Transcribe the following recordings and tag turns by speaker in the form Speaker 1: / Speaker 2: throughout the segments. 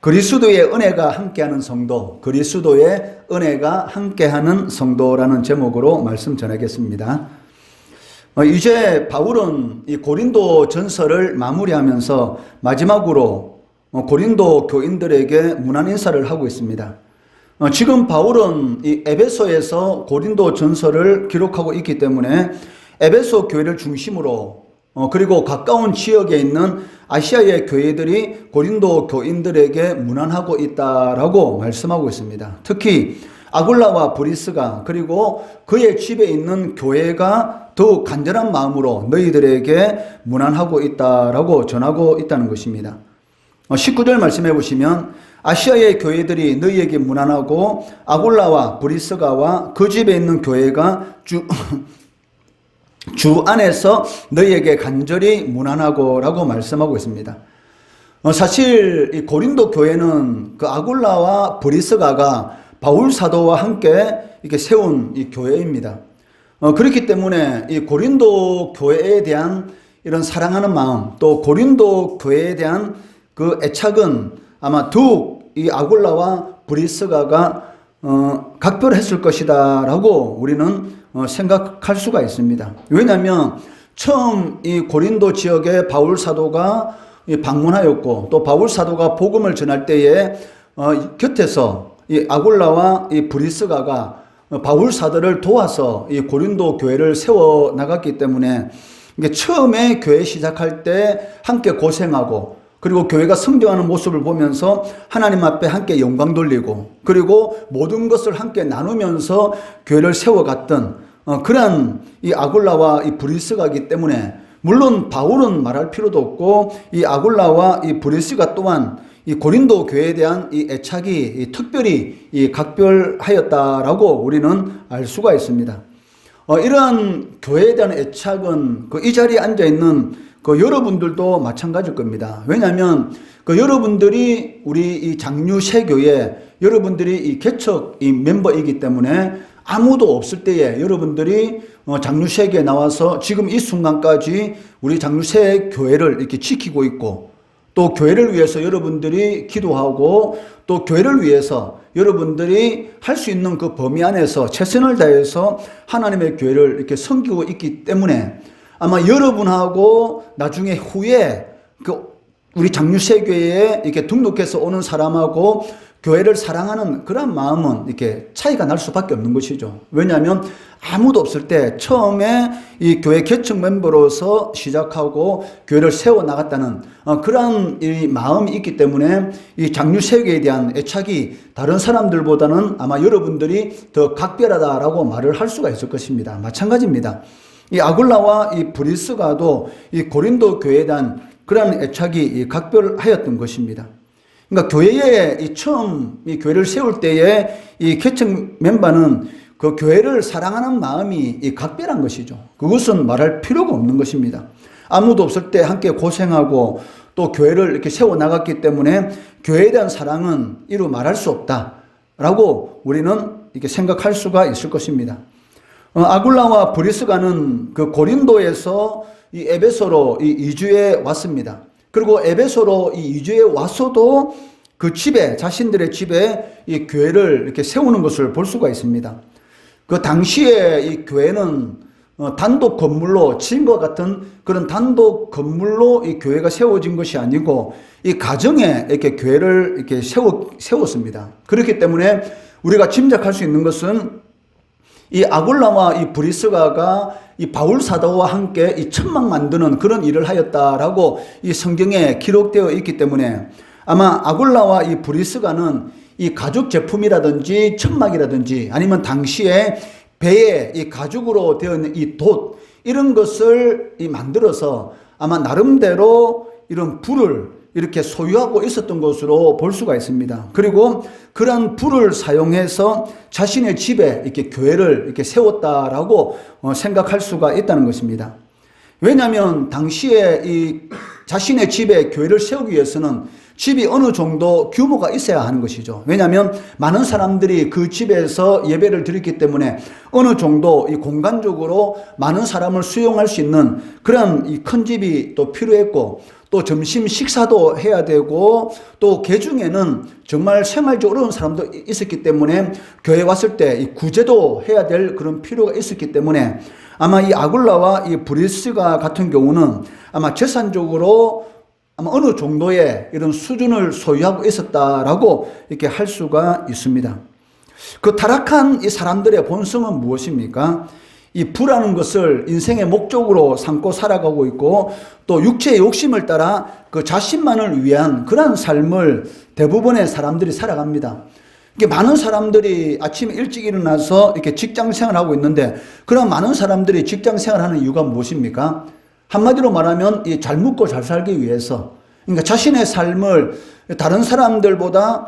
Speaker 1: 그리스도의 은혜가 함께하는 성도, 그리스도의 은혜가 함께하는 성도라는 제목으로 말씀 전하겠습니다. 이제 바울은 이 고린도 전서를 마무리하면서 마지막으로 고린도 교인들에게 문안 인사를 하고 있습니다. 지금 바울은 이 에베소에서 고린도 전서를 기록하고 있기 때문에 에베소 교회를 중심으로 그리고 가까운 지역에 있는 아시아의 교회들이 고린도 교인들에게 문안하고 있다라고 말씀하고 있습니다. 특히 아굴라와 브리스가 그리고 그의 집에 있는 교회가 더욱 간절한 마음으로 너희들에게 문안하고 있다라고 전하고 있다는 것입니다. 19절 말씀해 보시면 아시아의 교회들이 너희에게 문안하고 아굴라와 브리스가와 그 집에 있는 교회가 주 안에서 너희에게 간절히 문안하고 라고 말씀하고 있습니다. 사실 이 고린도 교회는 그 아굴라와 브리스가가 바울 사도와 함께 이렇게 세운 이 교회입니다. 그렇기 때문에 이 고린도 교회에 대한 이런 사랑하는 마음, 또 고린도 교회에 대한 그 애착은 아마 더욱 이 아굴라와 브리스가가 각별했을 것이다 라고 우리는 생각할 수가 있습니다. 왜냐하면 처음 이 고린도 지역에 바울 사도가 방문하였고 또 바울 사도가 복음을 전할 때에 곁에서 이 아굴라와 이 브리스가가 바울 사도를 도와서 이 고린도 교회를 세워 나갔기 때문에 이게 처음에 교회 시작할 때 함께 고생하고 그리고 교회가 성장하는 모습을 보면서 하나님 앞에 함께 영광 돌리고 그리고 모든 것을 함께 나누면서 교회를 세워갔던 그런 이 아굴라와 이 브리스가이기 때문에 물론 바울은 말할 필요도 없고 이 아굴라와 이 브리스가 또한 이 고린도 교회에 대한 이 애착이 특별히 이 각별하였다라고 우리는 알 수가 있습니다. 이러한 교회에 대한 애착은 이 자리에 앉아 있는 여러분들도 마찬가지일 겁니다. 왜냐하면 여러분들이 우리 이 장류세교회 여러분들이 이 개척 이 멤버이기 때문에 아무도 없을 때에 여러분들이 장류세교에 나와서 지금 이 순간까지 우리 장류세교회를 이렇게 지키고 있고 또 교회를 위해서 여러분들이 기도하고 또 교회를 위해서 여러분들이 할 수 있는 그 범위 안에서 최선을 다해서 하나님의 교회를 이렇게 섬기고 있기 때문에 아마 여러분하고 나중에 후에 우리 장류세교회에 이렇게 등록해서 오는 사람하고 교회를 사랑하는 그런 마음은 이렇게 차이가 날 수밖에 없는 것이죠. 왜냐하면 아무도 없을 때 처음에 이 교회 개척 멤버로서 시작하고 교회를 세워 나갔다는 그런 이 마음이 있기 때문에 이 장류세교회에 대한 애착이 다른 사람들보다는 아마 여러분들이 더 각별하다라고 말을 할 수가 있을 것입니다. 마찬가지입니다. 이 아굴라와 이 브리스가도 이 고린도 교회에 대한 그런 애착이 각별하였던 것입니다. 그러니까 교회에 처음 이 교회를 세울 때에 이 개척 멤버는 그 교회를 사랑하는 마음이 각별한 것이죠. 그것은 말할 필요가 없는 것입니다. 아무도 없을 때 함께 고생하고 또 교회를 이렇게 세워 나갔기 때문에 교회에 대한 사랑은 이루 말할 수 없다라고 우리는 이렇게 생각할 수가 있을 것입니다. 아굴라와 브리스가는 그 고린도에서 이 에베소로 이 이주해 왔습니다. 그리고 에베소로 이 이주해 왔어도 그 집에 자신들의 집에 이 교회를 이렇게 세우는 것을 볼 수가 있습니다. 그 당시에 이 교회는 단독 건물로 지금과 같은 그런 단독 건물로 이 교회가 세워진 것이 아니고 이 가정에 이렇게 교회를 이렇게 세웠습니다. 그렇기 때문에 우리가 짐작할 수 있는 것은 이 아굴라와 이 브리스가가 이 바울 사도와 함께 이 천막 만드는 그런 일을 하였다라고 이 성경에 기록되어 있기 때문에 아마 아굴라와 이 브리스가는 이 가죽 제품이라든지 천막이라든지 아니면 당시에 배에 이 가죽으로 되어 있는 이 돛 이런 것을 이 만들어서 아마 나름대로 이런 불을 이렇게 소유하고 있었던 것으로 볼 수가 있습니다. 그리고 그런 불을 사용해서 자신의 집에 이렇게 교회를 이렇게 세웠다라고 생각할 수가 있다는 것입니다. 왜냐하면 당시에 이 자신의 집에 교회를 세우기 위해서는 집이 어느 정도 규모가 있어야 하는 것이죠. 왜냐하면 많은 사람들이 그 집에서 예배를 드렸기 때문에 어느 정도 이 공간적으로 많은 사람을 수용할 수 있는 그런 이 큰 집이 또 필요했고, 또 점심 식사도 해야 되고, 또 개중에는 정말 생활적으로 어려운 사람도 있었기 때문에 교회 왔을 때 이 구제도 해야 될 그런 필요가 있었기 때문에 아마 이 아굴라와 이 브리스가 같은 경우는 아마 재산적으로 아마 어느 정도의 이런 수준을 소유하고 있었다라고 이렇게 할 수가 있습니다. 그 타락한 이 사람들의 본성은 무엇입니까? 이 부라는 것을 인생의 목적으로 삼고 살아가고 있고, 또 육체의 욕심을 따라 그 자신만을 위한 그런 삶을 대부분의 사람들이 살아갑니다. 이게 많은 사람들이 아침에 일찍 일어나서 이렇게 직장 생활하고 있는데, 그런 많은 사람들이 직장 생활하는 이유가 무엇입니까? 한마디로 말하면 이 잘 먹고 잘 살기 위해서, 그러니까 자신의 삶을 다른 사람들보다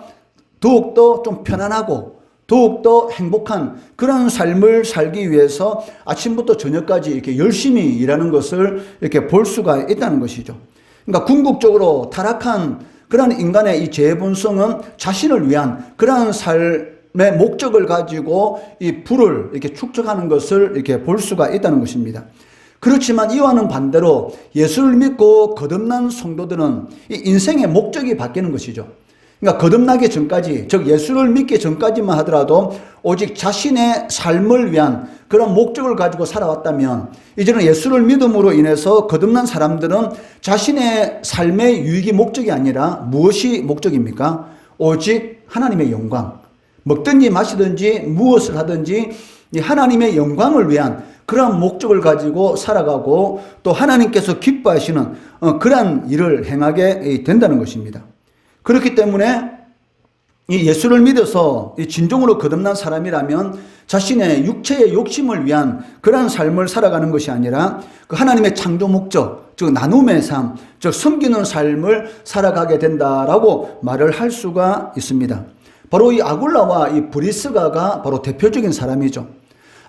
Speaker 1: 더욱더 좀 편안하고 더욱더 행복한 그런 삶을 살기 위해서 아침부터 저녁까지 이렇게 열심히 일하는 것을 이렇게 볼 수가 있다는 것이죠. 그러니까 궁극적으로 타락한 그런 인간의 이 죄의 본성은 자신을 위한 그러한 삶의 목적을 가지고 이 부를 이렇게 축적하는 것을 이렇게 볼 수가 있다는 것입니다. 그렇지만 이와는 반대로 예수를 믿고 거듭난 성도들은 이 인생의 목적이 바뀌는 것이죠. 그러니까 거듭나기 전까지, 즉 예수를 믿기 전까지만 하더라도 오직 자신의 삶을 위한 그런 목적을 가지고 살아왔다면, 이제는 예수를 믿음으로 인해서 거듭난 사람들은 자신의 삶의 유익이 목적이 아니라 무엇이 목적입니까? 오직 하나님의 영광, 먹든지 마시든지 무엇을 하든지 하나님의 영광을 위한 그런 목적을 가지고 살아가고, 또 하나님께서 기뻐하시는 그런 일을 행하게 된다는 것입니다. 그렇기 때문에 이 예수를 믿어서 이 진정으로 거듭난 사람이라면 자신의 육체의 욕심을 위한 그런 삶을 살아가는 것이 아니라 그 하나님의 창조 목적, 즉 나눔의 삶, 즉 섬기는 삶을 살아가게 된다라고 말을 할 수가 있습니다. 바로 이 아굴라와 이 브리스가가 바로 대표적인 사람이죠.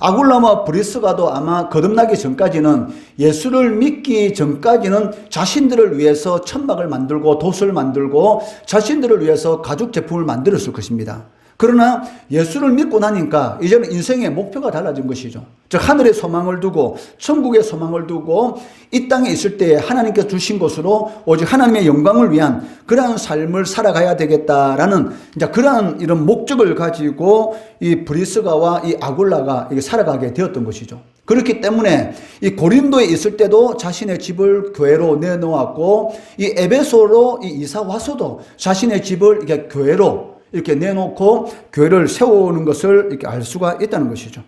Speaker 1: 아굴라와 브리스가도 아마 거듭나기 전까지는, 예수를 믿기 전까지는 자신들을 위해서 천막을 만들고 돛을 만들고 자신들을 위해서 가죽 제품을 만들었을 것입니다. 그러나 예수를 믿고 나니까 이제는 인생의 목표가 달라진 것이죠. 즉 하늘의 소망을 두고 천국의 소망을 두고 이 땅에 있을 때 하나님께서 주신 것으로 오직 하나님의 영광을 위한 그러한 삶을 살아가야 되겠다라는 이제 그러한 이런 목적을 가지고 이 브리스가와 이 아굴라가 살아가게 되었던 것이죠. 그렇기 때문에 이 고린도에 있을 때도 자신의 집을 교회로 내놓았고, 이 에베소로 이사 와서도 자신의 집을 이렇게 교회로 이렇게 내놓고 교회를 세우는 것을 이렇게 알 수가 있다는 것이죠.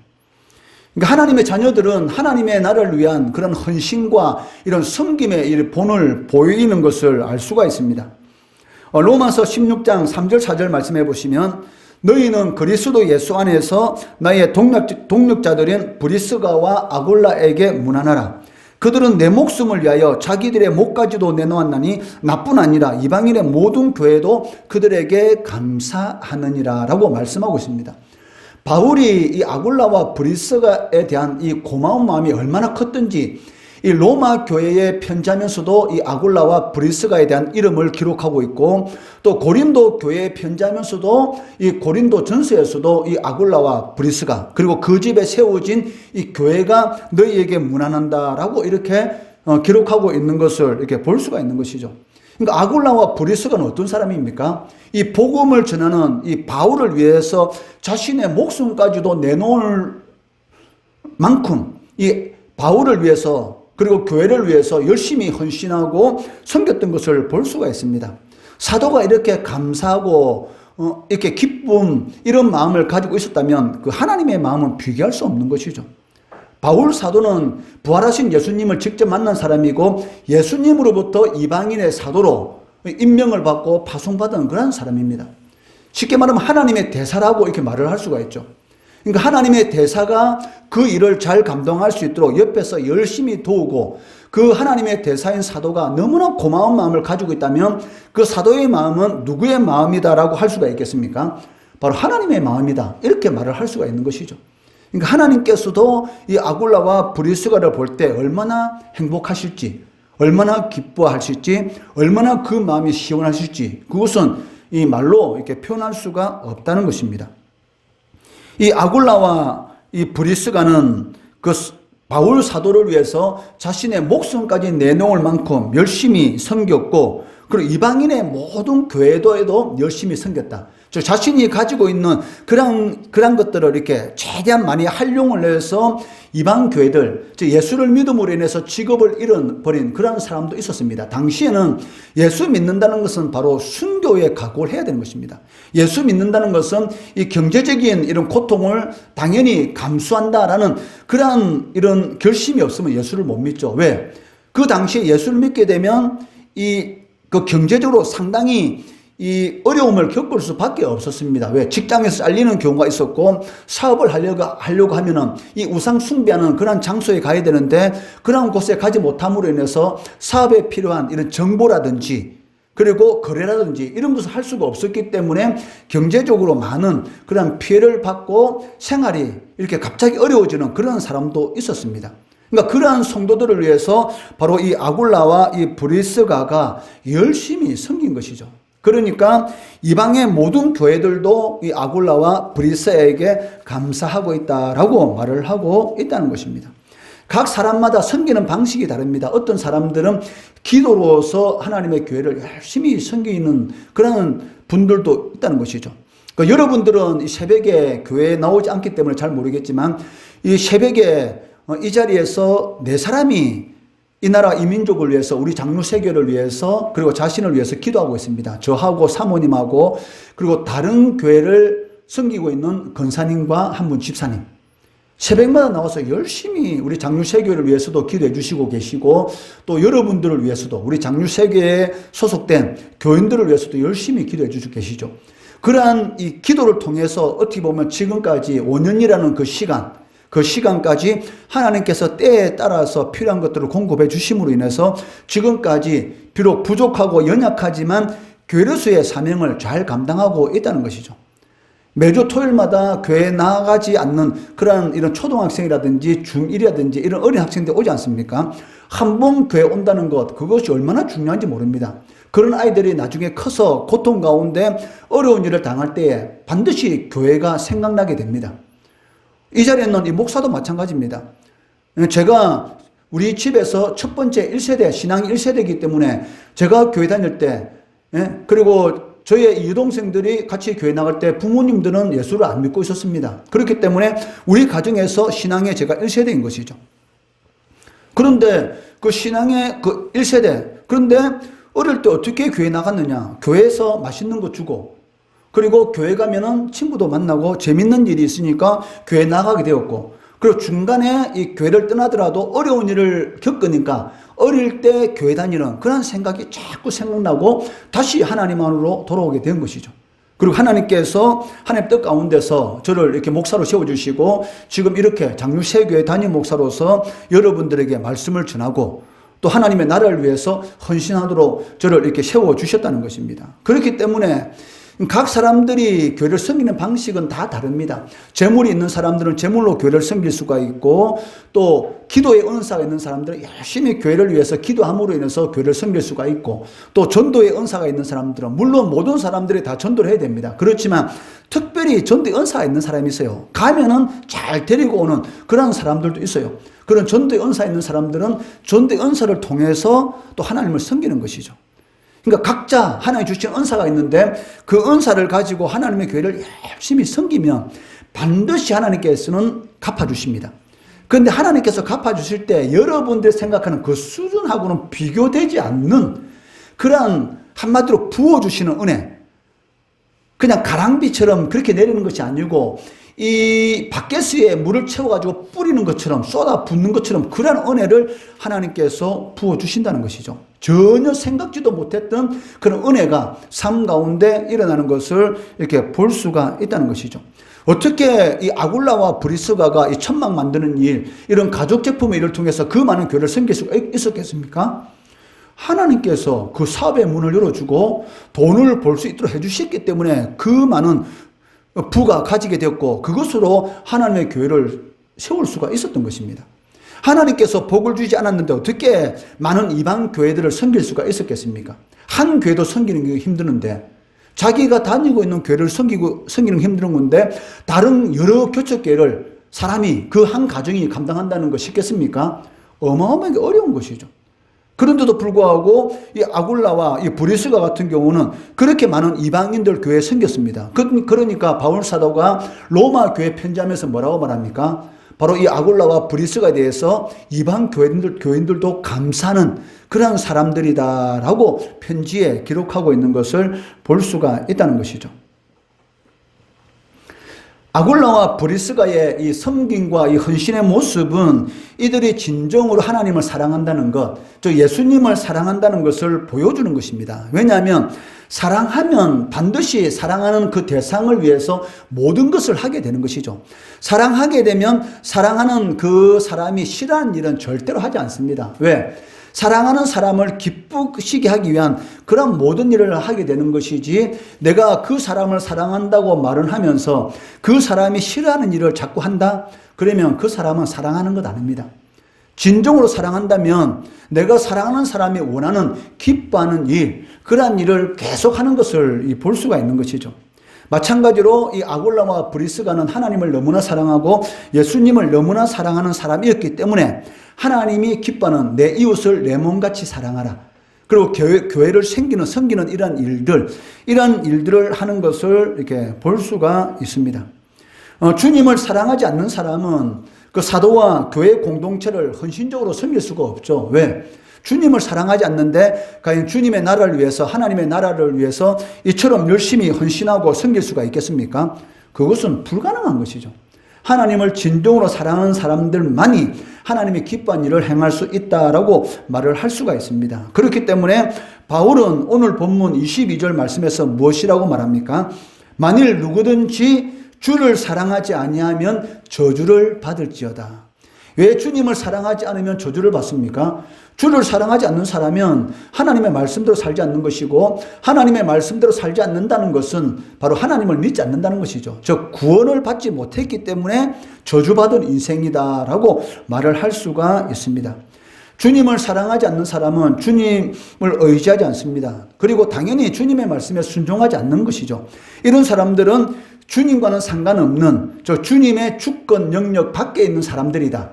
Speaker 1: 그러니까 하나님의 자녀들은 하나님의 나라를 위한 그런 헌신과 이런 섬김의 본을 보이는 것을 알 수가 있습니다. 로마서 16장 3절 4절 말씀해 보시면, 너희는 그리스도 예수 안에서 나의 동력자들인 브리스가와 아굴라에게 문안하라. 그들은 내 목숨을 위하여 자기들의 목까지도 내놓았나니 나뿐 아니라 이방인의 모든 교회도 그들에게 감사하느니라 라고 말씀하고 있습니다. 바울이 이 아굴라와 브리스가에 대한 이 고마운 마음이 얼마나 컸던지 이 로마 교회에 편지하면서도 이 아굴라와 브리스가에 대한 이름을 기록하고 있고, 또 고린도 교회에 편지하면서도 이 고린도 전서에서도 이 아굴라와 브리스가, 그리고 그 집에 세워진 이 교회가 너희에게 문안한다라고 이렇게 기록하고 있는 것을 이렇게 볼 수가 있는 것이죠. 그러니까 아굴라와 브리스가는 어떤 사람입니까? 이 복음을 전하는 이 바울을 위해서 자신의 목숨까지도 내놓을 만큼 이 바울을 위해서, 그리고 교회를 위해서 열심히 헌신하고 섬겼던 것을 볼 수가 있습니다. 사도가 이렇게 감사하고 이렇게 기쁨, 이런 마음을 가지고 있었다면 그 하나님의 마음은 비교할 수 없는 것이죠. 바울 사도는 부활하신 예수님을 직접 만난 사람이고, 예수님으로부터 이방인의 사도로 임명을 받고 파송받은 그런 사람입니다. 쉽게 말하면 하나님의 대사라고 이렇게 말을 할 수가 있죠. 그러니까 하나님의 대사가 그 일을 잘 감당할 수 있도록 옆에서 열심히 도우고, 그 하나님의 대사인 사도가 너무나 고마운 마음을 가지고 있다면 그 사도의 마음은 누구의 마음이다라고 할 수가 있겠습니까? 바로 하나님의 마음이다, 이렇게 말을 할 수가 있는 것이죠. 그러니까 하나님께서도 이 아굴라와 브리스가를 볼 때 얼마나 행복하실지, 얼마나 기뻐하실지, 얼마나 그 마음이 시원하실지, 그것은 이 말로 이렇게 표현할 수가 없다는 것입니다. 이 아굴라와 이 브리스가는 그 바울 사도를 위해서 자신의 목숨까지 내놓을 만큼 열심히 섬겼고, 그리고 이방인의 모든 교회도에도 열심히 섬겼다. 즉 자신이 가지고 있는 그런 것들을 이렇게 최대한 많이 활용을 해서 이방 교회들, 즉 예수를 믿음으로 인해서 직업을 잃어버린 그런 사람도 있었습니다. 당시에는 예수 믿는다는 것은 바로 순교의 각오를 해야 되는 것입니다. 예수 믿는다는 것은 이 경제적인 이런 고통을 당연히 감수한다라는 그런 이런 결심이 없으면 예수를 못 믿죠. 왜? 그 당시에 예수를 믿게 되면 그 경제적으로 상당히 이 어려움을 겪을 수밖에 없었습니다. 왜? 직장에서 잘리는 경우가 있었고, 사업을 하려고 하면은 이 우상 숭배하는 그런 장소에 가야 되는데, 그런 곳에 가지 못함으로 인해서 사업에 필요한 이런 정보라든지, 그리고 거래라든지 이런 것을 할 수가 없었기 때문에 경제적으로 많은 그런 피해를 받고 생활이 이렇게 갑자기 어려워지는 그런 사람도 있었습니다. 그러니까 그러한 성도들을 위해서 바로 이 아굴라와 이 브리스가가 열심히 섬긴 것이죠. 그러니까 이방의 모든 교회들도 이 아굴라와 브리스에게 감사하고 있다라고 말을 하고 있다는 것입니다. 각 사람마다 섬기는 방식이 다릅니다. 어떤 사람들은 기도로서 하나님의 교회를 열심히 섬기는 그런 분들도 있다는 것이죠. 그러니까 여러분들은 이 새벽에 교회에 나오지 않기 때문에 잘 모르겠지만, 이 새벽에 이 자리에서 네 사람이 이 나라 이 민족을 위해서, 우리 장로 세교를 위해서, 그리고 자신을 위해서 기도하고 있습니다. 저하고 사모님하고, 그리고 다른 교회를 섬기고 있는 권사님과 한 분 집사님. 새벽마다 나와서 열심히 우리 장로 세교를 위해서도 기도해 주시고 계시고, 또 여러분들을 위해서도, 우리 장로 세교에 소속된 교인들을 위해서도 열심히 기도해 주시고 계시죠. 그러한 이 기도를 통해서 어떻게 보면 지금까지 5년이라는 그 시간까지 하나님께서 때에 따라서 필요한 것들을 공급해 주심으로 인해서 지금까지 비록 부족하고 연약하지만 교회로서의 사명을 잘 감당하고 있다는 것이죠. 매주 토요일마다 교회에 나가지 않는 그런 이런 초등학생이라든지 중1이라든지 이런 어린 학생들 오지 않습니까? 한 번 교회 온다는 것, 그것이 얼마나 중요한지 모릅니다. 그런 아이들이 나중에 커서 고통 가운데 어려운 일을 당할 때에 반드시 교회가 생각나게 됩니다. 이 자리에 있는 이 목사도 마찬가지입니다. 제가 우리 집에서 첫 번째 1세대, 신앙 1세대이기 때문에 제가 교회 다닐 때, 그리고 저의 여동생들이 같이 교회 나갈 때 부모님들은 예수를 안 믿고 있었습니다. 그렇기 때문에 우리 가정에서 신앙의 제가 1세대인 것이죠. 그런데 그 신앙의 그 1세대, 그런데 어릴 때 어떻게 교회 나갔느냐? 교회에서 맛있는 거 주고, 그리고 교회 가면은 친구도 만나고 재밌는 일이 있으니까 교회 나가게 되었고, 그리고 중간에 이 교회를 떠나더라도 어려운 일을 겪으니까 어릴 때 교회 다니는 그런 생각이 자꾸 생각나고 다시 하나님 안으로 돌아오게 된 것이죠. 그리고 하나님께서 하나님 뜻 가운데서 저를 이렇게 목사로 세워주시고, 지금 이렇게 장류세교회 담임 목사로서 여러분들에게 말씀을 전하고, 또 하나님의 나라를 위해서 헌신하도록 저를 이렇게 세워주셨다는 것입니다. 그렇기 때문에 각 사람들이 교회를 섬기는 방식은 다 다릅니다. 재물이 있는 사람들은 재물로 교회를 섬길 수가 있고, 또 기도의 은사가 있는 사람들은 열심히 교회를 위해서 기도함으로 인해서 교회를 섬길 수가 있고, 또 전도의 은사가 있는 사람들은, 물론 모든 사람들이 다 전도를 해야 됩니다. 그렇지만 특별히 전도의 은사가 있는 사람이 있어요. 가면은 잘 데리고 오는 그런 사람들도 있어요. 그런 전도의 은사 있는 사람들은 전도의 은사를 통해서 또 하나님을 섬기는 것이죠. 그러니까 각자 하나님 주신 은사가 있는데 그 은사를 가지고 하나님의 교회를 열심히 섬기면 반드시 하나님께서는 갚아주십니다. 그런데 하나님께서 갚아주실 때 여러분들이 생각하는 그 수준하고는 비교되지 않는 그러한, 한마디로 부어주시는 은혜, 그냥 가랑비처럼 그렇게 내리는 것이 아니고 이 바켓스에 물을 채워가지고 뿌리는 것처럼, 쏟아 붓는 것처럼 그런 은혜를 하나님께서 부어주신다는 것이죠. 전혀 생각지도 못했던 그런 은혜가 삶 가운데 일어나는 것을 이렇게 볼 수가 있다는 것이죠. 어떻게 이 아굴라와 브리스가가 이 천막 만드는 일, 이런 가족 제품의 일을 통해서 그 많은 교회를 섬길 수가 있었겠습니까? 하나님께서 그 사업의 문을 열어주고 돈을 벌 수 있도록 해주셨기 때문에 그 많은 부가 가지게 되었고, 그것으로 하나님의 교회를 세울 수가 있었던 것입니다. 하나님께서 복을 주지 않았는데 어떻게 많은 이방 교회들을 섬길 수가 있었겠습니까? 한 교회도 섬기는 게 힘드는데, 자기가 다니고 있는 교회를 섬기는 게 힘든 건데 다른 여러 교척교회를 사람이, 그 한 가정이 감당한다는 거 쉽겠습니까? 어마어마하게 어려운 것이죠. 그런데도 불구하고 이 아굴라와 이 브리스가 같은 경우는 그렇게 많은 이방인들 교회에 섬겼습니다. 그러니까 바울 사도가 로마 교회 편지하면서 뭐라고 말합니까? 바로 이 아굴라와 브리스가에 대해서 이방 교인들도 감사하는 그런 사람들이다라고 편지에 기록하고 있는 것을 볼 수가 있다는 것이죠. 아굴라와 브리스가의 이 섬김과 이 헌신의 모습은 이들이 진정으로 하나님을 사랑한다는 것, 즉 예수님을 사랑한다는 것을 보여주는 것입니다. 왜냐하면 사랑하면 반드시 사랑하는 그 대상을 위해서 모든 것을 하게 되는 것이죠. 사랑하게 되면 사랑하는 그 사람이 싫어하는 일은 절대로 하지 않습니다. 왜? 사랑하는 사람을 기쁘시게 하기 위한 그런 모든 일을 하게 되는 것이지, 내가 그 사람을 사랑한다고 말을 하면서 그 사람이 싫어하는 일을 자꾸 한다? 그러면 그 사람은 사랑하는 것 아닙니다. 진정으로 사랑한다면 내가 사랑하는 사람이 원하는, 기뻐하는 일, 그러한 일을 계속하는 것을 볼 수가 있는 것이죠. 마찬가지로 이 아굴라와 브리스가는 하나님을 너무나 사랑하고 예수님을 너무나 사랑하는 사람이었기 때문에 하나님이 기뻐하는 내 이웃을 내 몸같이 사랑하라. 그리고 교회를 섬기는 이런 일들을 하는 것을 이렇게 볼 수가 있습니다. 주님을 사랑하지 않는 사람은 그 사도와 교회 공동체를 헌신적으로 섬길 수가 없죠. 왜? 주님을 사랑하지 않는데 과연 주님의 나라를 위해서, 하나님의 나라를 위해서 이처럼 열심히 헌신하고 섬길 수가 있겠습니까? 그것은 불가능한 것이죠. 하나님을 진정으로 사랑하는 사람들만이 하나님이 기뻐한 일을 행할 수 있다라고 말을 할 수가 있습니다. 그렇기 때문에 바울은 오늘 본문 22절 말씀에서 무엇이라고 말합니까? 만일 누구든지 주를 사랑하지 아니하면 저주를 받을지어다. 왜 주님을 사랑하지 않으면 저주를 받습니까? 주를 사랑하지 않는 사람은 하나님의 말씀대로 살지 않는 것이고, 하나님의 말씀대로 살지 않는다는 것은 바로 하나님을 믿지 않는다는 것이죠. 즉 구원을 받지 못했기 때문에 저주받은 인생이다라고 말을 할 수가 있습니다. 주님을 사랑하지 않는 사람은 주님을 의지하지 않습니다. 그리고 당연히 주님의 말씀에 순종하지 않는 것이죠. 이런 사람들은 주님과는 상관없는, 주님의 주권 영역 밖에 있는 사람들이다.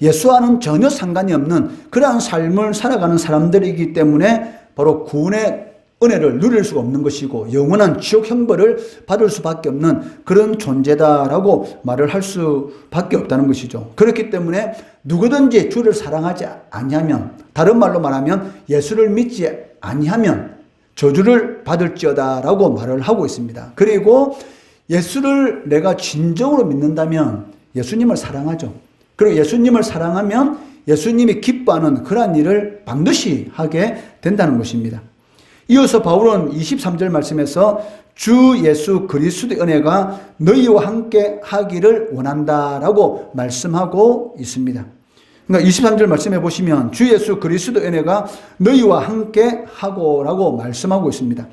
Speaker 1: 예수와는 전혀 상관이 없는 그러한 삶을 살아가는 사람들이기 때문에 바로 구원의 은혜를 누릴 수가 없는 것이고 영원한 지옥 형벌을 받을 수밖에 없는 그런 존재다라고 말을 할 수밖에 없다는 것이죠. 그렇기 때문에 누구든지 주를 사랑하지 아니하면, 다른 말로 말하면 예수를 믿지 아니하면 저주를 받을지어다라고 말을 하고 있습니다. 그리고 예수를 내가 진정으로 믿는다면 예수님을 사랑하죠. 그리고 예수님을 사랑하면 예수님이 기뻐하는 그러한 일을 반드시 하게 된다는 것입니다. 이어서 바울은 23절 말씀에서 주 예수 그리스도의 은혜가 너희와 함께 하기를 원한다라고 말씀하고 있습니다. 그러니까 23절 말씀해 보시면 주 예수 그리스도의 은혜가 너희와 함께 하고라고 말씀하고 있습니다.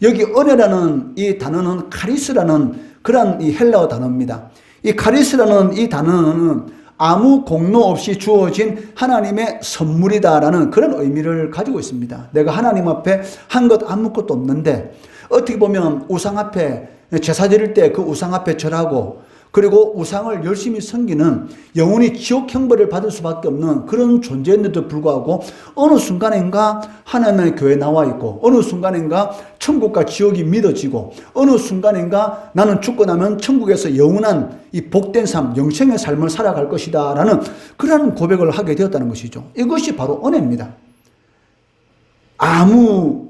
Speaker 1: 여기 은혜라는 이 단어는 카리스라는 그런 이 헬라어 단어입니다. 이 카리스라는 이 단어는 아무 공로 없이 주어진 하나님의 선물이다라는 그런 의미를 가지고 있습니다. 내가 하나님 앞에 한 것 아무것도 없는데 어떻게 보면 우상 앞에 제사 드릴 때 그 우상 앞에 절하고, 그리고 우상을 열심히 섬기는 영원히 지옥 형벌을 받을 수밖에 없는 그런 존재인데도 불구하고 어느 순간인가 하나님의 교회에 나와 있고, 어느 순간인가 천국과 지옥이 믿어지고, 어느 순간인가 나는 죽고 나면 천국에서 영원한 이 복된 삶, 영생의 삶을 살아갈 것이다 라는 그런 고백을 하게 되었다는 것이죠. 이것이 바로 은혜입니다. 아무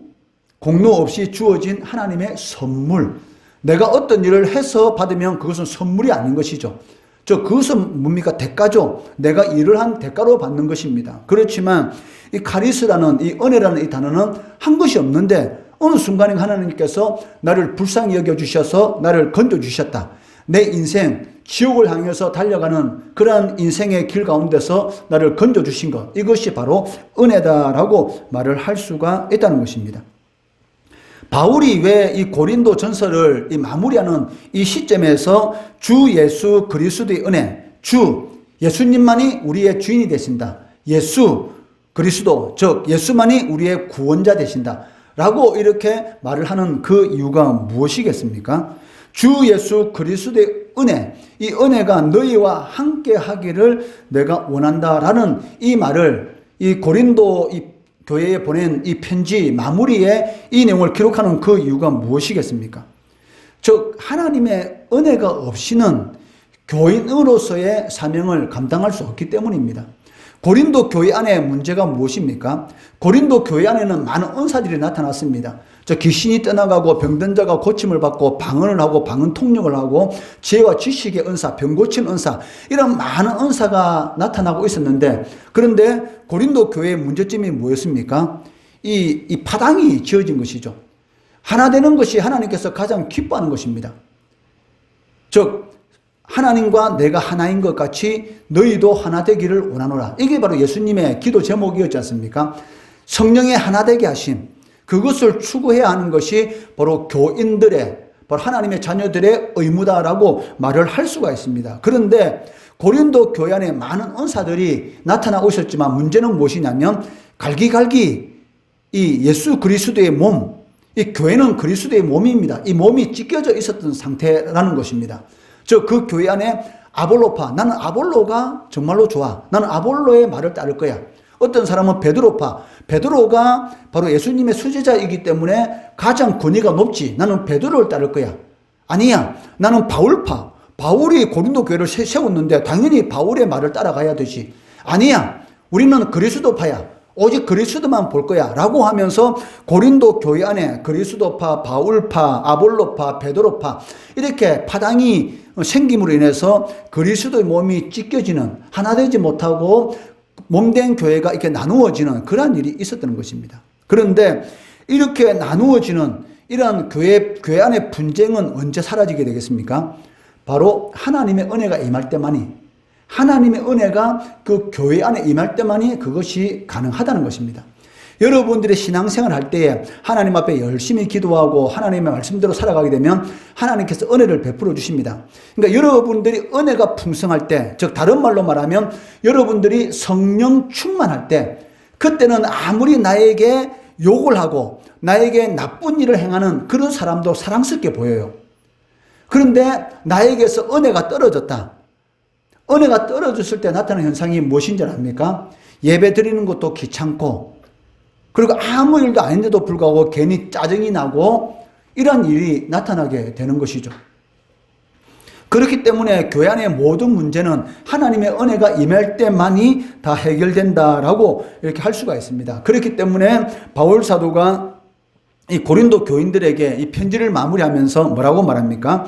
Speaker 1: 공로 없이 주어진 하나님의 선물, 내가 어떤 일을 해서 받으면 그것은 선물이 아닌 것이죠. 그것은 뭡니까? 대가죠. 내가 일을 한 대가로 받는 것입니다. 그렇지만 이 카리스라는, 이 은혜라는 이 단어는 한 것이 없는데 어느 순간에 하나님께서 나를 불쌍히 여겨주셔서 나를 건져주셨다. 내 인생 지옥을 향해서 달려가는 그러한 인생의 길 가운데서 나를 건져주신 것, 이것이 바로 은혜다라고 말을 할 수가 있다는 것입니다. 바울이 왜 이 고린도 전서를 마무리하는 이 시점에서 주 예수 그리스도의 은혜, 주 예수님만이 우리의 주인이 되신다. 예수 그리스도, 즉 예수만이 우리의 구원자 되신다 라고 이렇게 말을 하는 그 이유가 무엇이겠습니까? 주 예수 그리스도의 은혜, 이 은혜가 너희와 함께 하기를 내가 원한다라는 이 말을 이 고린도 이 교회에 보낸 이 편지 마무리에 이 내용을 기록하는 그 이유가 무엇이겠습니까? 즉 하나님의 은혜가 없이는 교인으로서의 사명을 감당할 수 없기 때문입니다. 고린도 교회 안에 문제가 무엇입니까? 고린도 교회 안에는 많은 은사들이 나타났습니다. 귀신이 떠나가고 병든 자가 고침을 받고 방언을 하고 방언 통역을 하고 지혜와 지식의 은사, 병 고치는 은사, 이런 많은 은사가 나타나고 있었는데, 그런데 고린도 교회의 문제점이 뭐였습니까? 이 파당이 지어진 것이죠. 하나 되는 것이 하나님께서 가장 기뻐하는 것입니다. 즉 하나님과 내가 하나인 것 같이 너희도 하나 되기를 원하노라. 이게 바로 예수님의 기도 제목이었지 않습니까? 성령의 하나 되게 하심, 그것을 추구해야 하는 것이 바로 교인들의, 바로 하나님의 자녀들의 의무다라고 말을 할 수가 있습니다. 그런데 고린도 교회 안에 많은 은사들이 나타나고 있었지만 문제는 무엇이냐면 갈기갈기 이 예수 그리스도의 몸, 이 교회는 그리스도의 몸입니다. 이 몸이 찢겨져 있었던 상태라는 것입니다. 즉 그 교회 안에 아볼로파, 나는 아볼로가 정말로 좋아, 나는 아볼로의 말을 따를 거야. 어떤 사람은 베드로파, 베드로가 바로 예수님의 수제자이기 때문에 가장 권위가 높지, 나는 베드로를 따를 거야. 아니야, 나는 바울파, 바울이 고린도 교회를 세웠는데 당연히 바울의 말을 따라가야 되지. 아니야, 우리는 그리스도파야, 오직 그리스도만 볼 거야 라고 하면서 고린도 교회 안에 그리스도파, 바울파, 아볼로파, 베드로파 이렇게 파당이 생김으로 인해서 그리스도의 몸이 찢겨지는, 하나 되지 못하고 몸된 교회가 이렇게 나누어지는 그런 일이 있었던 것입니다. 그런데 이렇게 나누어지는 이런 교회 안의 분쟁은 언제 사라지게 되겠습니까? 바로 하나님의 은혜가 임할 때만이, 하나님의 은혜가 그 교회 안에 임할 때만이 그것이 가능하다는 것입니다. 여러분들이 신앙생활 할 때에 하나님 앞에 열심히 기도하고 하나님의 말씀대로 살아가게 되면 하나님께서 은혜를 베풀어 주십니다. 그러니까 여러분들이 은혜가 풍성할 때, 즉 다른 말로 말하면 여러분들이 성령 충만할 때, 그때는 아무리 나에게 욕을 하고 나에게 나쁜 일을 행하는 그런 사람도 사랑스럽게 보여요. 그런데 나에게서 은혜가 떨어졌다. 은혜가 떨어졌을 때 나타나는 현상이 무엇인지 압니까? 예배 드리는 것도 귀찮고, 그리고 아무 일도 아닌데도 불구하고 괜히 짜증이 나고 이런 일이 나타나게 되는 것이죠. 그렇기 때문에 교회 안의 모든 문제는 하나님의 은혜가 임할 때만이 다 해결된다라고 이렇게 할 수가 있습니다. 그렇기 때문에 바울 사도가 이 고린도 교인들에게 이 편지를 마무리하면서 뭐라고 말합니까?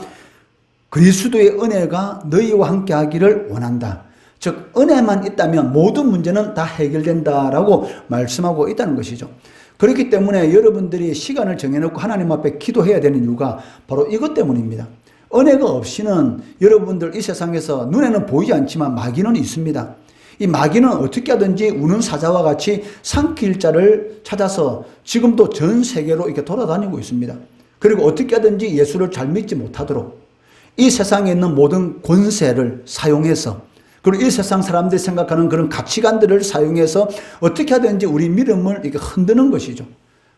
Speaker 1: 그리스도의 은혜가 너희와 함께 하기를 원한다. 즉 은혜만 있다면 모든 문제는 다 해결된다라고 말씀하고 있다는 것이죠. 그렇기 때문에 여러분들이 시간을 정해놓고 하나님 앞에 기도해야 되는 이유가 바로 이것 때문입니다. 은혜가 없이는 여러분들 이 세상에서 눈에는 보이지 않지만 마귀는 있습니다. 이 마귀는 어떻게 하든지 우는 사자와 같이 삼킬 자를 찾아서 지금도 전 세계로 이렇게 돌아다니고 있습니다. 그리고 어떻게 하든지 예수를 잘 믿지 못하도록 이 세상에 있는 모든 권세를 사용해서, 그리고 이 세상 사람들이 생각하는 그런 가치관들을 사용해서 어떻게 하든지 우리 믿음을 이렇게 흔드는 것이죠.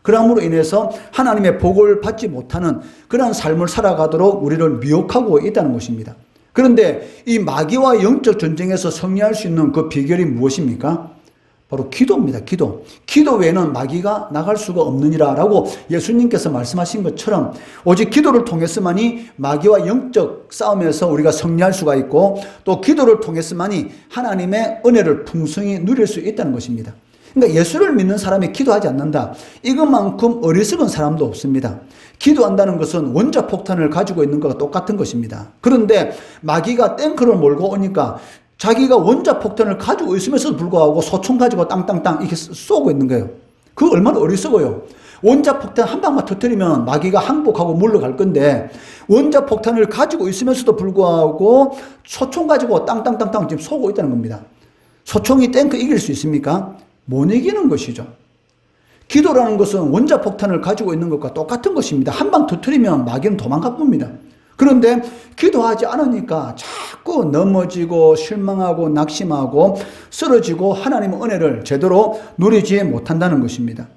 Speaker 1: 그러므로 인해서 하나님의 복을 받지 못하는 그런 삶을 살아가도록 우리를 미혹하고 있다는 것입니다. 그런데 이 마귀와 영적 전쟁에서 승리할 수 있는 그 비결이 무엇입니까? 바로 기도입니다. 기도. 기도 외에는 마귀가 나갈 수가 없느니라 라고 예수님께서 말씀하신 것처럼 오직 기도를 통해서만이 마귀와 영적 싸움에서 우리가 승리할 수가 있고, 또 기도를 통해서만이 하나님의 은혜를 풍성히 누릴 수 있다는 것입니다. 그러니까 예수를 믿는 사람이 기도하지 않는다, 이것만큼 어리석은 사람도 없습니다. 기도한다는 것은 원자폭탄을 가지고 있는 것과 똑같은 것입니다. 그런데 마귀가 탱크를 몰고 오니까 자기가 원자폭탄을 가지고 있으면서도 불구하고 소총 가지고 땅땅땅 이렇게 쏘고 있는 거예요. 그거 얼마나 어리석어요. 원자폭탄 한 방만 터뜨리면 마귀가 항복하고 물러갈 건데, 원자폭탄을 가지고 있으면서도 불구하고 소총 가지고 땅땅땅땅 지금 쏘고 있다는 겁니다. 소총이 탱크 이길 수 있습니까? 못 이기는 것이죠. 기도라는 것은 원자폭탄을 가지고 있는 것과 똑같은 것입니다. 한 방 터뜨리면 마귀는 도망가 봅니다. 그런데 기도하지 않으니까 자꾸 넘어지고 실망하고 낙심하고 쓰러지고 하나님의 은혜를 제대로 누리지 못한다는 것입니다.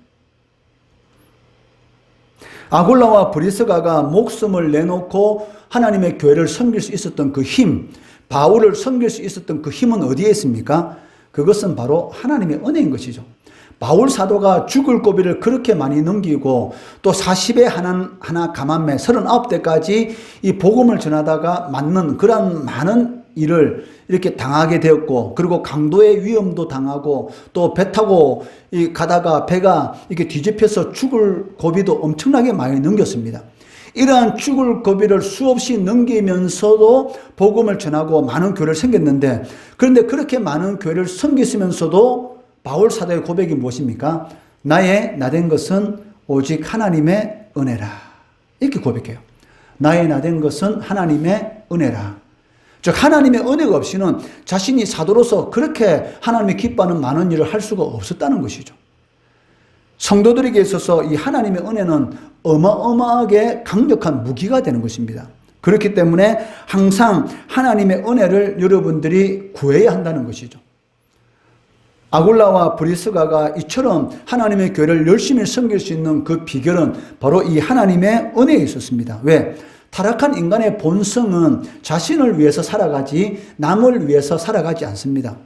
Speaker 1: 아굴라와 브리스가가 목숨을 내놓고 하나님의 교회를 섬길 수 있었던 그 힘, 바울을 섬길 수 있었던 그 힘은 어디에 있습니까? 그것은 바로 하나님의 은혜인 것이죠. 바울 사도가 죽을 고비를 그렇게 많이 넘기고 또 40에 하나 감암매 39대까지 이 복음을 전하다가 맞는 그런 많은 일을 이렇게 당하게 되었고, 그리고 강도의 위험도 당하고 또 배 타고 가다가 배가 이렇게 뒤집혀서 죽을 고비도 엄청나게 많이 넘겼습니다. 이러한 죽을 고비를 수없이 넘기면서도 복음을 전하고 많은 교회를 섬겼는데, 그런데 그렇게 많은 교회를 섬겼으면서도 바울 사도의 고백이 무엇입니까? 나의 나된 것은 오직 하나님의 은혜라. 이렇게 고백해요. 나의 나된 것은 하나님의 은혜라. 즉 하나님의 은혜가 없이는 자신이 사도로서 그렇게 하나님이 기뻐하는 많은 일을 할 수가 없었다는 것이죠. 성도들에게 있어서 이 하나님의 은혜는 어마어마하게 강력한 무기가 되는 것입니다. 그렇기 때문에 항상 하나님의 은혜를 여러분들이 구해야 한다는 것이죠. 아굴라와 브리스가가 이처럼 하나님의 교회를 열심히 섬길 수 있는 그 비결은 바로 이 하나님의 은혜에 있었습니다. 왜? 타락한 인간의 본성은 자신을 위해서 살아가지 남을 위해서 살아가지 않습니다.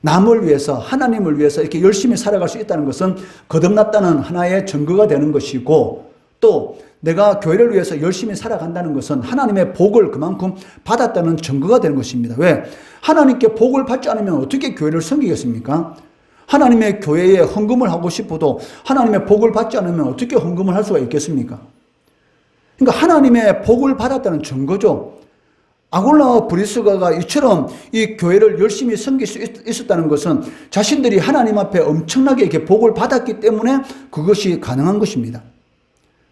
Speaker 1: 남을 위해서, 하나님을 위해서 이렇게 열심히 살아갈 수 있다는 것은 거듭났다는 하나의 증거가 되는 것이고, 또 내가 교회를 위해서 열심히 살아간다는 것은 하나님의 복을 그만큼 받았다는 증거가 되는 것입니다. 왜? 하나님께 복을 받지 않으면 어떻게 교회를 섬기겠습니까? 하나님의 교회에 헌금을 하고 싶어도 하나님의 복을 받지 않으면 어떻게 헌금을 할 수가 있겠습니까? 그러니까 하나님의 복을 받았다는 증거죠. 아굴라와 브리스가가 이처럼 이 교회를 열심히 섬길 수 있었다는 것은 자신들이 하나님 앞에 엄청나게 이렇게 복을 받았기 때문에 그것이 가능한 것입니다.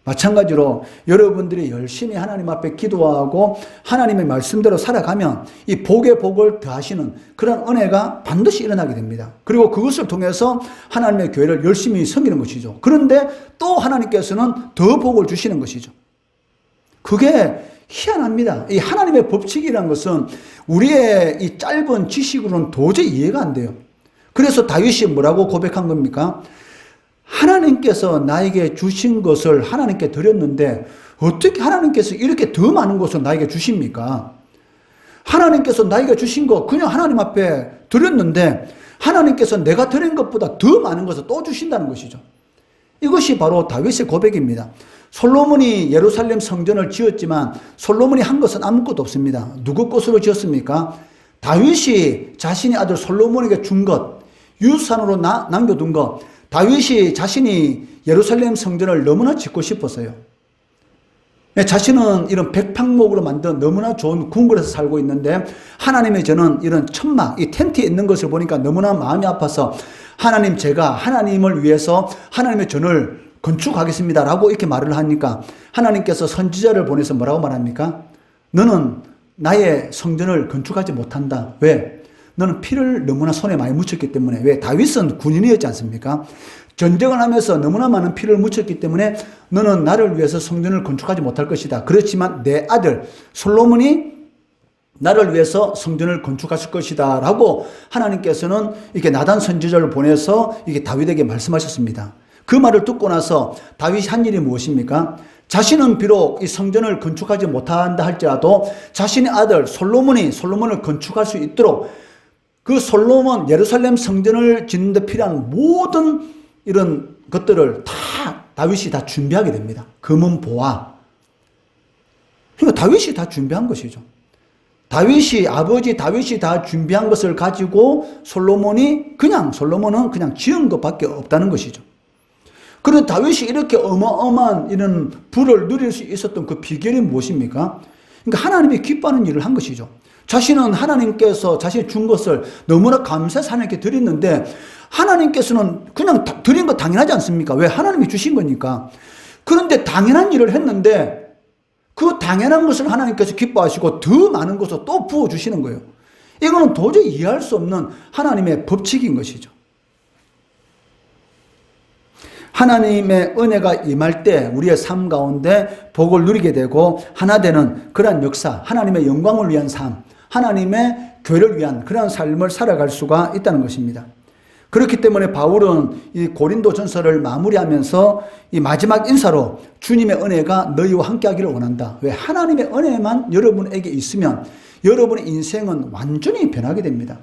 Speaker 1: 마찬가지로 여러분들이 열심히 하나님 앞에 기도하고 하나님의 말씀대로 살아가면 이 복의 복을 더하시는 그런 은혜가 반드시 일어나게 됩니다. 그리고 그것을 통해서 하나님의 교회를 열심히 섬기는 것이죠. 그런데 또 하나님께서는 더 복을 주시는 것이죠. 그게 희한합니다. 이 하나님의 법칙이라는 것은 우리의 이 짧은 지식으로는 도저히 이해가 안 돼요. 그래서 다윗이 뭐라고 고백한 겁니까? 하나님께서 나에게 주신 것을 하나님께 드렸는데 어떻게 하나님께서 이렇게 더 많은 것을 나에게 주십니까? 하나님께서 나에게 주신 거 그냥 하나님 앞에 드렸는데 하나님께서 내가 드린 것보다 더 많은 것을 또 주신다는 것이죠. 이것이 바로 다윗의 고백입니다. 솔로몬이 예루살렘 성전을 지었지만 솔로몬이 한 것은 아무것도 없습니다. 누구 것으로 지었습니까? 다윗이 자신의 아들 솔로몬에게 준 것, 유산으로 남겨둔 것, 다윗이 자신이 예루살렘 성전을 너무나 짓고 싶었어요. 자신은 이런 백팡목으로 만든 너무나 좋은 궁궐에서 살고 있는데 하나님의 저는 이런 천막, 이 텐트에 있는 것을 보니까 너무나 마음이 아파서 하나님, 제가 하나님을 위해서 하나님의 전을 건축하겠습니다 라고 이렇게 말을 하니까 하나님께서 선지자를 보내서 뭐라고 말합니까? 너는 나의 성전을 건축하지 못한다. 왜? 너는 피를 너무나 손에 많이 묻혔기 때문에. 왜? 다윗은 군인이었지 않습니까? 전쟁을 하면서 너무나 많은 피를 묻혔기 때문에 너는 나를 위해서 성전을 건축하지 못할 것이다. 그렇지만 내 아들 솔로몬이 나를 위해서 성전을 건축하실 것이다 라고 하나님께서는 이렇게 나단 선지자를 보내서 이게 다윗에게 말씀하셨습니다. 그 말을 듣고 나서 다윗이 한 일이 무엇입니까? 자신은 비록 이 성전을 건축하지 못한다 할지라도 자신의 아들 솔로몬을 건축할 수 있도록 그 솔로몬 예루살렘 성전을 짓는 데 필요한 모든 이런 것들을 다 다윗이 다 준비하게 됩니다. 금은 보화. 그러니까 다윗이 다 준비한 것이죠. 아버지 다윗이 다 준비한 것을 가지고 솔로몬은 그냥 지은 것밖에 없다는 것이죠. 그런데 다윗이 이렇게 어마어마한 이런 부를 누릴 수 있었던 그 비결이 무엇입니까? 그러니까 하나님이 기뻐하는 일을 한 것이죠. 자신은 하나님께서 자신이 준 것을 너무나 감사해서 하나님께 드렸는데 하나님께서는 그냥 드린 거 당연하지 않습니까? 왜? 하나님이 주신 거니까. 그런데 당연한 일을 했는데 그 당연한 것을 하나님께서 기뻐하시고 더 많은 것을 또 부어주시는 거예요. 이거는 도저히 이해할 수 없는 하나님의 법칙인 것이죠. 하나님의 은혜가 임할 때 우리의 삶 가운데 복을 누리게 되고 하나 되는 그러한 역사, 하나님의 영광을 위한 삶, 하나님의 교회를 위한 그러한 삶을 살아갈 수가 있다는 것입니다. 그렇기 때문에 바울은 이 고린도 전서를 마무리하면서 이 마지막 인사로 주님의 은혜가 너희와 함께하기를 원한다. 왜? 하나님의 은혜만 여러분에게 있으면 여러분의 인생은 완전히 변하게 됩니다.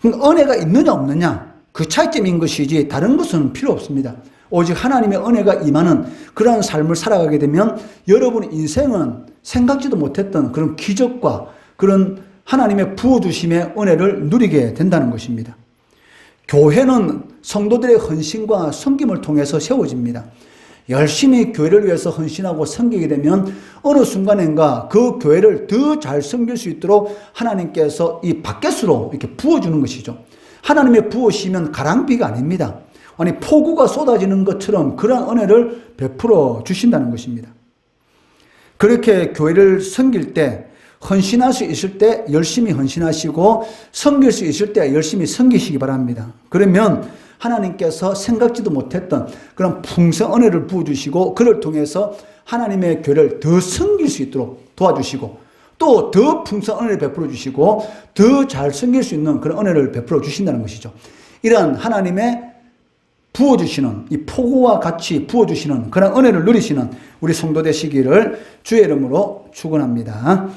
Speaker 1: 은혜가 있느냐 없느냐 그 차이점인 것이지 다른 것은 필요 없습니다. 오직 하나님의 은혜가 임하는 그런 삶을 살아가게 되면 여러분의 인생은 생각지도 못했던 그런 기적과 그런 하나님의 부어주심의 은혜를 누리게 된다는 것입니다. 교회는 성도들의 헌신과 섬김을 통해서 세워집니다. 열심히 교회를 위해서 헌신하고 섬기게 되면 어느 순간인가 그 교회를 더 잘 섬길 수 있도록 하나님께서 이 바켓으로 이렇게 부어주는 것이죠. 하나님의 부으시면 가랑비가 아닙니다. 아니 폭우가 쏟아지는 것처럼 그런 은혜를 베풀어 주신다는 것입니다. 그렇게 교회를 섬길 때 헌신할 수 있을 때 열심히 헌신하시고 섬길 수 있을 때 열심히 섬기시기 바랍니다. 그러면 하나님께서 생각지도 못했던 그런 풍성 은혜를 부어주시고 그를 통해서 하나님의 교회를 더 섬길 수 있도록 도와주시고 또 더 풍성 은혜를 베풀어 주시고 더 잘 섬길 수 있는 그런 은혜를 베풀어 주신다는 것이죠. 이러한 하나님의 부어주시는 이 폭우와 같이 부어주시는 그런 은혜를 누리시는 우리 성도 되시기를 주의 이름으로 축원합니다.